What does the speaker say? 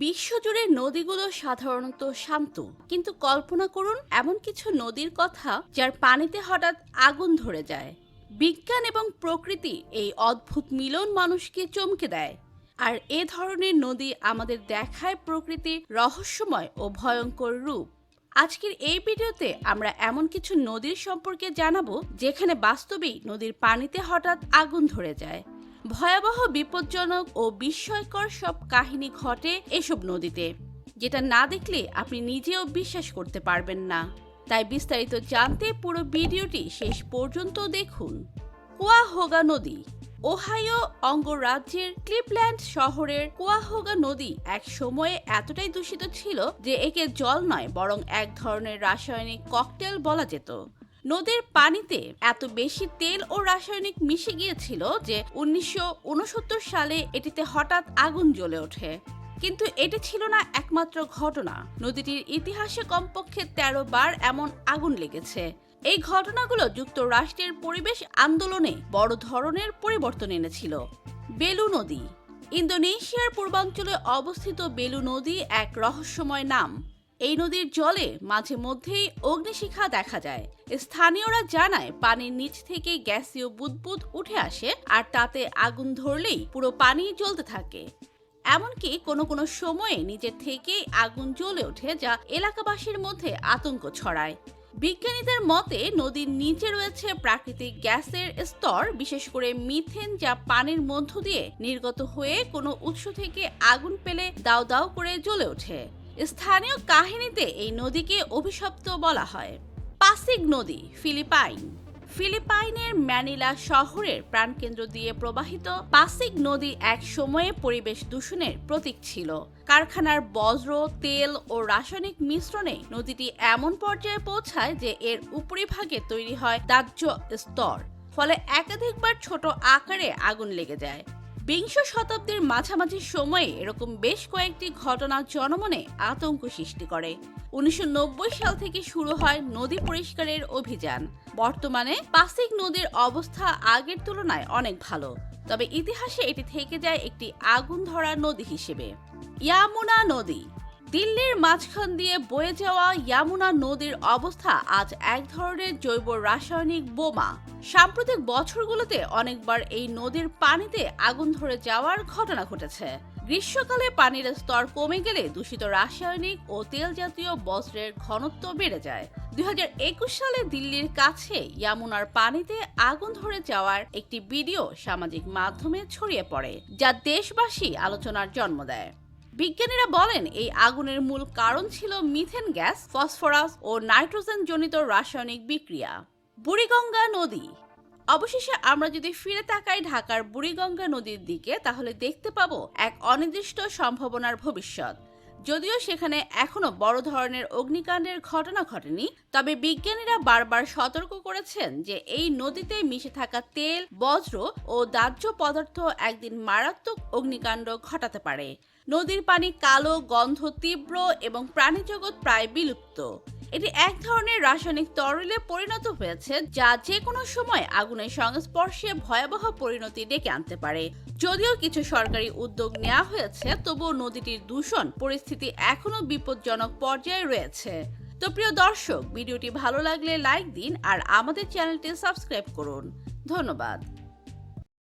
বিশ্বজুড়ে নদীগুলো সাধারণত শান্ত, কিন্তু কল্পনা করুন এমন কিছু নদীর কথা যার পানিতে হঠাৎ আগুন ধরে যায়। বিজ্ঞান এবং প্রকৃতি এই অদ্ভুত মিলন মানুষকে চমকে দেয়। আর এ ধরনের নদী আমাদের দেখায় প্রকৃতির রহস্যময় ও ভয়ঙ্কর রূপ। আজকের এই ভিডিওতে আমরা এমন কিছু নদীর সম্পর্কে জানাবো যেখানে বাস্তবেই নদীর পানিতে হঠাৎ আগুন ধরে যায়। ভয়াবহ, বিপজ্জনক ও বিস্ময়কর সব কাহিনী ঘটে এসব নদীতে, যেটা না দেখলে আপনি নিজেও বিশ্বাস করতে পারবেন না। তাই বিস্তারিত জানতে পুরো ভিডিওটি শেষ পর্যন্ত দেখুন। কুয়াহোগা নদী। ওহাইও অঙ্গরাজ্যের ক্লিভল্যান্ড শহরের কুয়াহোগা নদী এক সময়ে এতটাই দূষিত ছিল যে একে জল নয় বরং এক ধরনের রাসায়নিক ককটেল বলা যেত। নদীর পানিতে এত বেশি তেল ও রাসায়নিক মিশে গিয়েছিল যে 1969 সালে এটিতে হঠাৎ আগুন জ্বলে ওঠে। কিন্তু এটি ছিল না একমাত্র ঘটনা। নদীটির ইতিহাসে কমপক্ষে 13 বার এমন আগুন লেগেছে। এই ঘটনাগুলো যুক্তরাষ্ট্রের পরিবেশ আন্দোলনে বড় ধরনের পরিবর্তন এনেছিল। বেলু নদী। ইন্দোনেশিয়ার পূর্বাঞ্চলে অবস্থিত বেলু নদী এক রহস্যময় নাম। এই নদীর জলে মাঝে মধ্যেই অগ্নিশিখা দেখা যায়। স্থানীয়রা জানায় পানির নিচ থেকে গ্যাসীয় বুদবুদ উঠে আসে, আর তাতে আগুন ধরলেই পুরো পানি জ্বলতে থাকে। এমনকি কোনো কোনো সময়ে নিজের থেকেই আগুন জ্বলে ওঠে, যা এলাকাবাসীর মধ্যে আতঙ্ক ছড়ায়। বিজ্ঞানীদের মতে নদীর নিচে রয়েছে প্রাকৃতিক গ্যাসের স্তর, বিশেষ করে মিথেন, যা পানির মধ্য দিয়ে নির্গত হয়ে কোনো উৎস থেকে আগুন পেলে দাউ দাউ করে জ্বলে ওঠে। স্থানীয় কাহিনীতে এই নদীকে অভিশপ্ত বলা হয়। পাসিগ নদী। ফিলিপাইনের ম্যানিলা শহরের প্রাণকেন্দ্র দিয়ে প্রবাহিত পাসিগ নদী এক সময়ে পরিবেশ দূষণের প্রতীক ছিল। কারখানার বজ্র, তেল ও রাসায়নিক মিশ্রণে নদীটি এমন পর্যায়ে পৌঁছায় যে এর উপরিভাগে তৈরি হয় দাহ্য স্তর, ফলে একাধিকবার ছোট আকারে আগুন লেগে যায়। বিংশ শতাব্দীর মাঝামাঝি সময়ে এরকম বেশ কয়েকটি ঘটনা জনমনে আতঙ্ক সৃষ্টি করে। 1990 সাল থেকে শুরু হয় নদী পরিষ্কারের অভিযান। বর্তমানে পাসিগ নদীর অবস্থা আগের তুলনায় অনেক ভালো, তবে ইতিহাসে এটি থেকে যায় একটি আগুন ধরা নদী হিসেবে। ইয়ামুনা নদী। দিল্লির মাঝখান দিয়ে বয়ে যাওয়া ইয়ামুনা নদীর অবস্থা আজ এক ধরনের জৈব রাসায়নিক বোমা। সাম্প্রতিক বছরগুলোতে অনেকবার এই নদীর পানিতে আগুন ধরে যাওয়ার ঘটনা ঘটেছে। গ্রীষ্মকালে পানির স্তর কমে গেলে দূষিত রাসায়নিক ও তেল জাতীয় বজ্রের ঘনত্ব বেড়ে যায়। 2021 সালে দিল্লির কাছে ইয়ামুনার পানিতে আগুন ধরে যাওয়ার একটি ভিডিও সামাজিক মাধ্যমে ছড়িয়ে পড়ে, যা দেশবাসী আলোচনার জন্ম দেয়। বিজ্ঞানীরা বলেন এই আগুনের মূল কারণ ছিল মিথেন গ্যাস, ফসফরাস ও নাইট্রোজেন জনিত রাসায়নিক বিক্রিয়া। বুড়িগঙ্গা নদী। অবশেষে আমরা যদি ফিরে তাকাই ঢাকার বুড়িগঙ্গা নদীর দিকে, তাহলে দেখতে পাবো এক অনির্দিষ্ট সম্ভাবনার ভবিষ্যৎ। যদিও সেখানে এখনো বড় ধরনের অগ্নিকাণ্ডের ঘটনা ঘটেনি, তবে বিজ্ঞানীরা বারবার সতর্ক করেছেন যে এই নদীতে মিশে থাকা তেল, বজ্র ও দাহ্য পদার্থ একদিন মারাত্মক অগ্নিকাণ্ড ঘটাতে পারে। নদীর পানি কালো, গন্ধ তীব্র এবং প্রাণীজগৎ প্রায় বিলুপ্ত। এটি এক ধরনের রাসায়নিক তরলে পরিণত হয়েছে, যা যে কোনো সময় আগুনের সংস্পর্শে ভয়াবহ পরিণতি ডেকে আনতে পারে। যদিও কিছু সরকারি উদ্যোগ নেওয়া হয়েছে, তবুও নদীটির দূষণ পরিস্থিতি এখনো বিপজ্জনক পর্যায়ে রয়েছে। তো প্রিয় দর্শক, ভিডিওটি ভালো লাগলে লাইক দিন আর আমাদের চ্যানেলটি সাবস্ক্রাইব করুন। ধন্যবাদ।